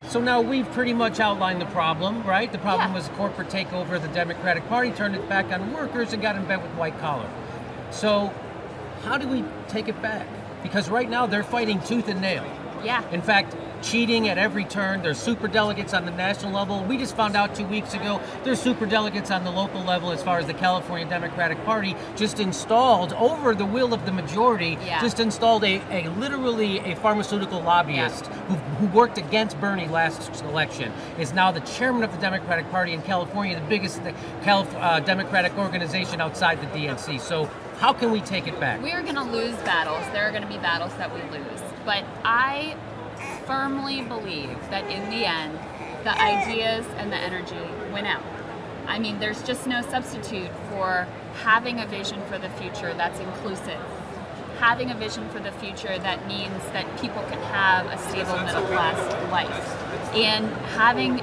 So now we've pretty much outlined the problem, right? The problem Yeah. was corporate takeover of the Democratic Party, turned its back on workers and got in bed with white collar. So how do we take it back? Because right now they're fighting tooth and nail. Yeah. In fact, cheating at every turn. There's super delegates on the national level. We just found out 2 weeks ago there's super delegates on the local level as far as the California Democratic Party just installed, over the will of the majority, just installed a literally a pharmaceutical lobbyist who worked against Bernie last election, is now the chairman of the Democratic Party in California, the biggest Democratic organization outside the DNC. So how can we take it back? We are going to lose battles. There are going to be battles that we lose. But I firmly believe that in the end, the ideas and the energy win out. I mean, there's just no substitute for having a vision for the future that's inclusive. Having a vision for the future that means that people can have a stable middle-class life. And having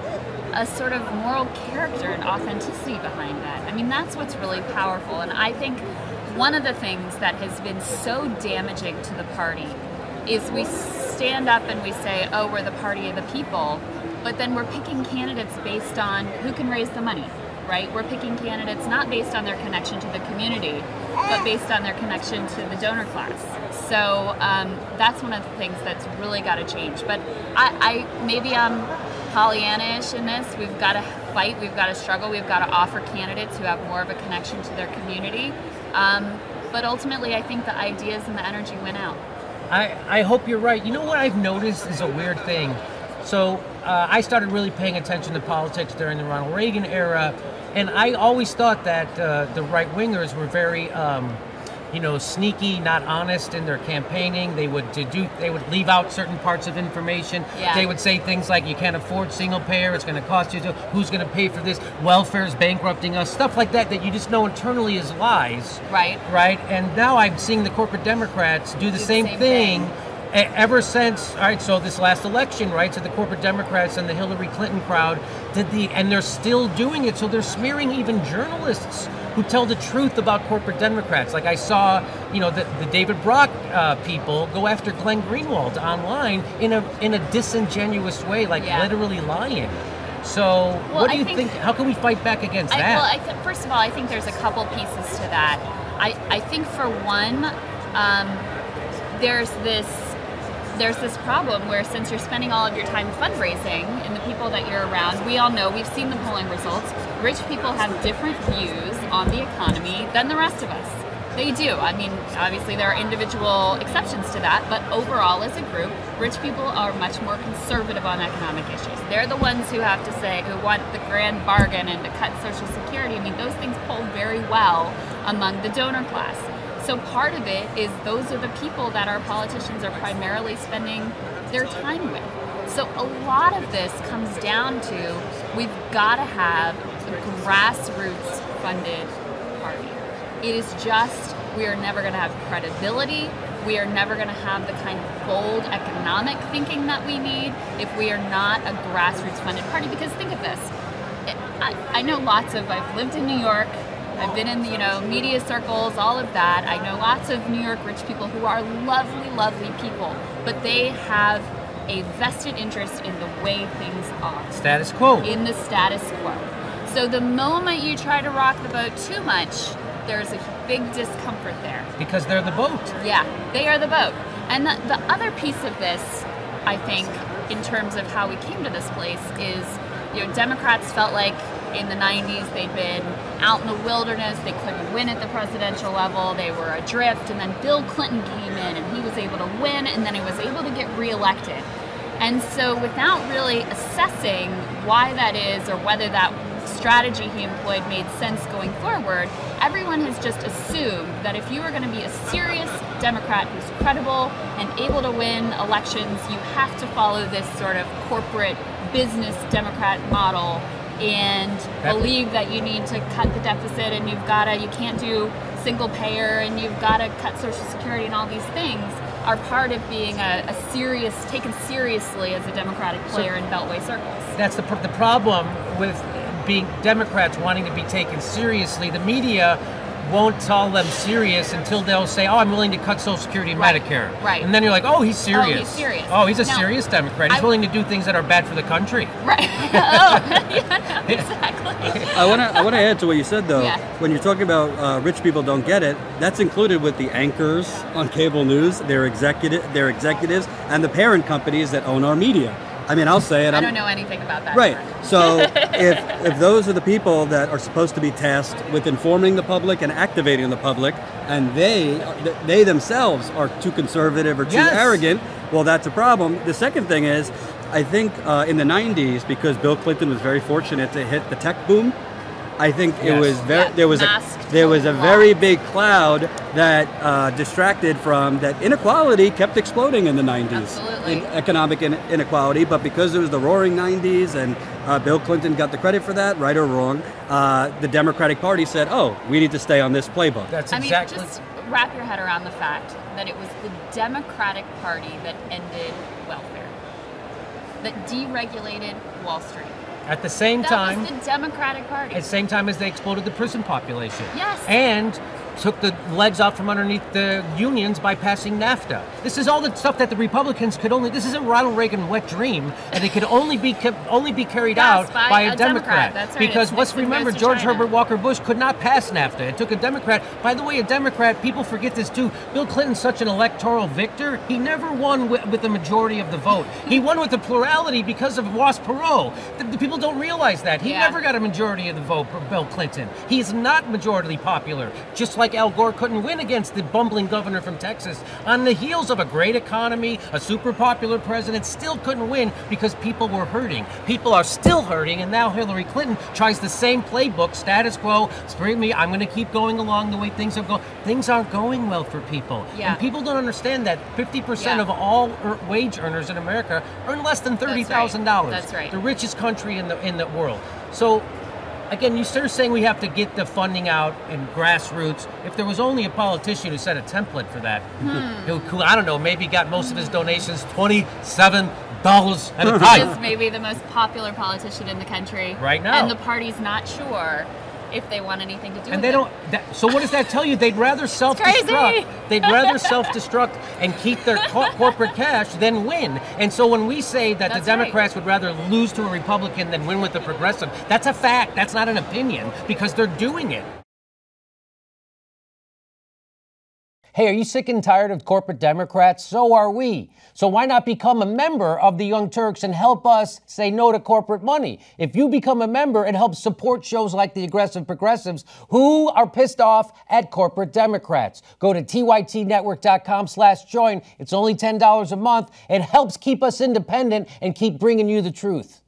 a sort of moral character and authenticity behind that. I mean, that's what's really powerful. And I think one of the things that has been so damaging to the party is we stand up and we say, oh, we're the party of the people, but then we're picking candidates based on who can raise the money, right? We're picking candidates not based on their connection to the community, but based on their connection to the donor class. So that's one of the things that's really got to change. But maybe I'm Pollyanna-ish in this. We've got to fight, we've got to struggle, we've got to offer candidates who have more of a connection to their community. But ultimately, I think the ideas and the energy win out. I hope you're right. You know what I've noticed is a weird thing. So I started really paying attention to politics during the Ronald Reagan era, and I always thought that the right-wingers were very, sneaky, not honest in their campaigning. They would leave out certain parts of information. Yeah. They would say things like, you can't afford single payer, it's going to cost you, who's going to pay for this, welfare is bankrupting us, stuff like that you just know internally is lies. Right. Right? And now I'm seeing the corporate Democrats do the same thing. Ever since, all right, so this last election, right, so the corporate Democrats and the Hillary Clinton crowd and they're still doing it, so they're smearing even journalists who tell the truth about corporate Democrats. Like I saw, the David Brock people go after Glenn Greenwald online in a disingenuous way, literally lying. So what do you think, how can we fight back against that? Well, first of all, I think there's a couple pieces to that. I think for one, there's this problem where since you're spending all of your time fundraising and the people that you're around, we all know, we've seen the polling results, rich people have different views on the economy than the rest of us. They do. I mean, obviously there are individual exceptions to that, but overall as a group, rich people are much more conservative on economic issues. They're the ones who have to say, who want the grand bargain and to cut Social Security. I mean, those things poll very well among the donor class. So part of it is those are the people that our politicians are primarily spending their time with. So a lot of this comes down to we've got to have a grassroots funded party. It is just, we are never going to have credibility. We are never going to have the kind of bold economic thinking that we need if we are not a grassroots funded party. Because think of this, I know I've lived in New York, I've been in media circles, all of that. I know lots of New York rich people who are lovely, lovely people, but they have a vested interest in the way things are. Status quo. In the status quo. So the moment you try to rock the boat too much, there's a big discomfort there. Because they're the boat. Yeah, they are the boat. And the other piece of this, I think, in terms of how we came to this place is, Democrats felt like in the 90s they'd been out in the wilderness, they couldn't win at the presidential level, they were adrift, and then Bill Clinton came in and he was able to win, and then he was able to get reelected. And so without really assessing why that is or whether that strategy he employed made sense going forward, everyone has just assumed that if you are going to be a serious Democrat who's credible and able to win elections, you have to follow this sort of corporate business Democrat model and believe that you need to cut the deficit and you can't do single payer and you've got to cut Social Security, and all these things are part of being taken seriously as a Democratic player in Beltway circles. That's the problem with being Democrats wanting to be taken seriously. The media won't tell them serious until they'll say, "Oh, I'm willing to cut Social Security and Medicare." Right. And then you're like, "Oh, he's serious." Oh, he's serious. Oh, he's a No, serious Democrat. He's willing to do things that are bad for the country. Right. Yeah, no, exactly. I want to add to what you said, though. Yeah. When you're talking about rich people don't get it, that's included with the anchors on cable news, their executives, and the parent companies that own our media. I mean, I'll say it. I don't know anything about that. Right. So if those are the people that are supposed to be tasked with informing the public and activating the public, and they themselves are too conservative or too arrogant, well, that's a problem. The second thing is, I think in the 90s, because Bill Clinton was very fortunate to hit the tech boom, I think it was there was a very big cloud that distracted from that. Inequality kept exploding in the 90s. Absolutely. In economic inequality, but because it was the roaring 90s and Bill Clinton got the credit for that, right or wrong, the Democratic Party said, "Oh, we need to stay on this playbook." That's I exactly. mean, just wrap your head around the fact that it was the Democratic Party that ended welfare, that deregulated Wall Street. At the same time, that was the Democratic Party. At the same time as they exploded the prison population. Yes. And took the legs out from underneath the unions by passing NAFTA. This is all the stuff that the Republicans could only. This isn't Ronald Reagan's wet dream, and it could only be carried out by a Democrat. That's right. Because let's remember, George Herbert Walker Bush could not pass NAFTA. It took a Democrat. By the way, a Democrat. People forget this too. Bill Clinton's such an electoral victor. He never won with the majority of the vote. He won with the plurality because of Ross-Perot. The people don't realize that. He never got a majority of the vote for Bill Clinton. He's not majority popular. Just like Al Gore couldn't win against the bumbling governor from Texas. On the heels of a great economy, a super popular president, still couldn't win because people were hurting. People are still hurting, and now Hillary Clinton tries the same playbook, status quo, spring me, I'm going to keep going along the way things are going. Things aren't going well for people. Yeah. And people don't understand that 50% of all wage earners in America earn less than $30,000. That's right. The richest country in the world. So again, you start saying we have to get the funding out and grassroots. If there was only a politician who set a template for that, who I don't know, maybe got most of his donations $27 at a time. Is maybe the most popular politician in the country right now, and the party's not sure if they want anything to do with it. And they don't. So what does that tell you? They'd rather self-destruct. They'd rather self-destruct and keep their corporate cash than win. And so when we say that the Democrats would rather lose to a Republican than win with a progressive, that's a fact. That's not an opinion because they're doing it. Hey, are you sick and tired of corporate Democrats? So are we. So why not become a member of the Young Turks and help us say no to corporate money? If you become a member, it helps support shows like the Aggressive Progressives who are pissed off at corporate Democrats. Go to tytnetwork.com/join. It's only $10 a month. It helps keep us independent and keep bringing you the truth.